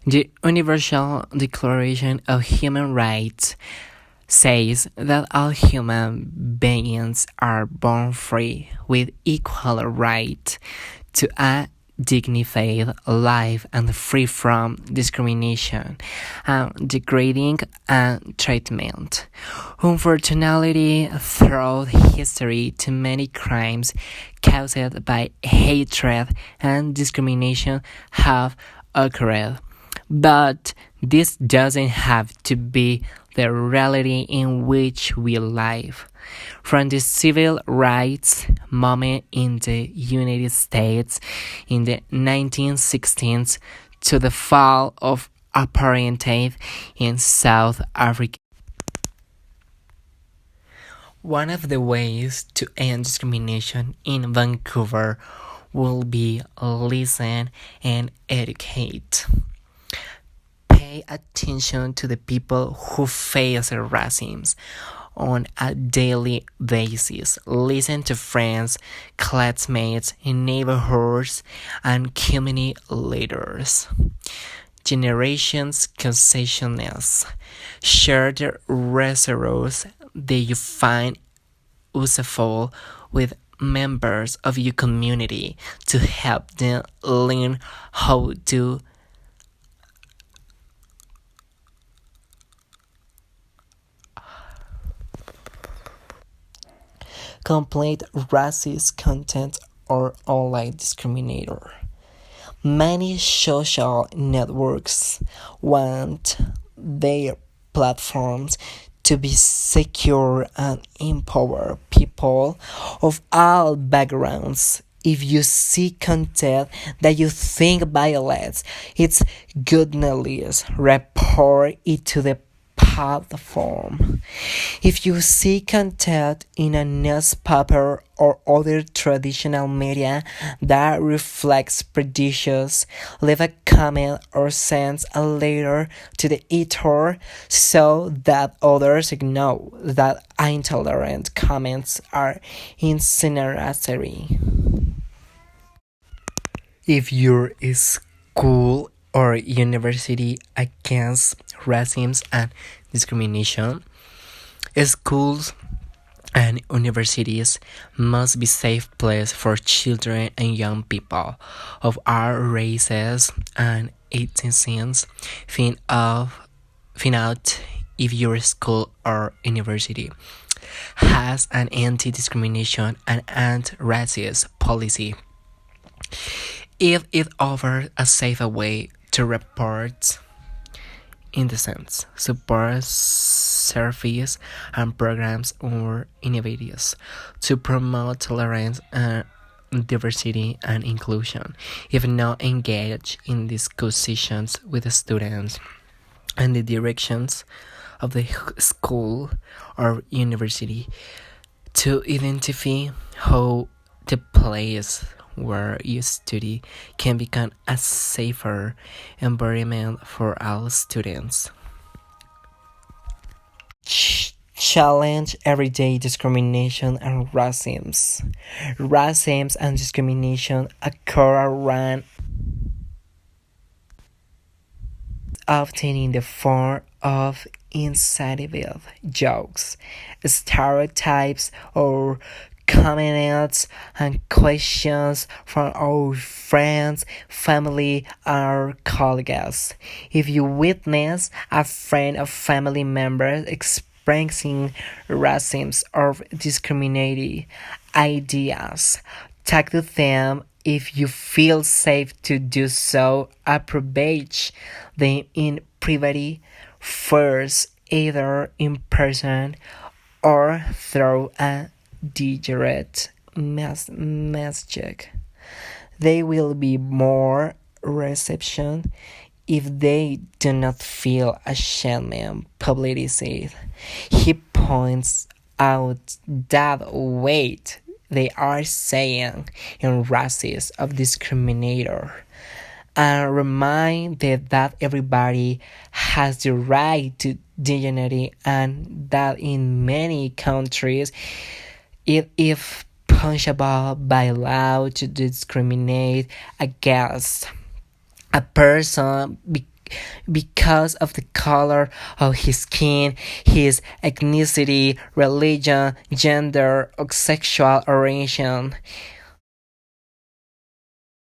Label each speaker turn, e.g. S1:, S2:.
S1: The Universal Declaration of Human Rights says that all human beings are born free with equal right to a dignified life and free from discrimination and degrading treatment. Unfortunately, throughout history, too many crimes caused by hatred and discrimination have occurred. But this doesn't have to be the reality in which we live. From the civil rights movement in the United States in the 1960s to the fall of apartheid in South Africa. One of the ways to end discrimination in Vancouver will be listen and educate. Pay attention to the people who face racism on a daily basis. Listen to friends, classmates, neighborhoods, and community leaders. Generations consciousness. Share the resources that you find useful with members of your community to help them learn how to complain racist content or online discriminator. Many social networks want their platforms to be secure and empower people of all backgrounds. If you see content that you think violates its goodness, report it to the platform. If you see content in a newspaper or other traditional media that reflects prejudice, leave a comment or send a letter to the editor so that others know that intolerant comments are incendiary. If your school or university against racism and discrimination, schools and universities must be safe places for children and young people of all races and ethnicities. Find out if your school or university has an anti-discrimination and anti-racist policy. If it offers a safer way to report indecent, support services and programs or initiatives to promote tolerance and diversity and inclusion. If not engaged in discussions with the students and the directions of the school or university to identify how the place where you study can become a safer environment for all students. Challenge everyday discrimination and racism. Racism and discrimination occur around often in the form of insensitive jokes, stereotypes, or comments and questions from our friends, family, or colleagues. If you witness a friend or family member expressing racism or discriminating ideas, talk to them. If you feel safe to do so, approach them in private first, either in person or through a direct message. They will be more reception if they do not feel ashamed publicity. He points out that weight they are saying in racist of discriminator and reminded that everybody has the right to dignity and that in many countries it is punishable by law to discriminate against a person because of the color of his skin, his ethnicity, religion, gender, or sexual orientation.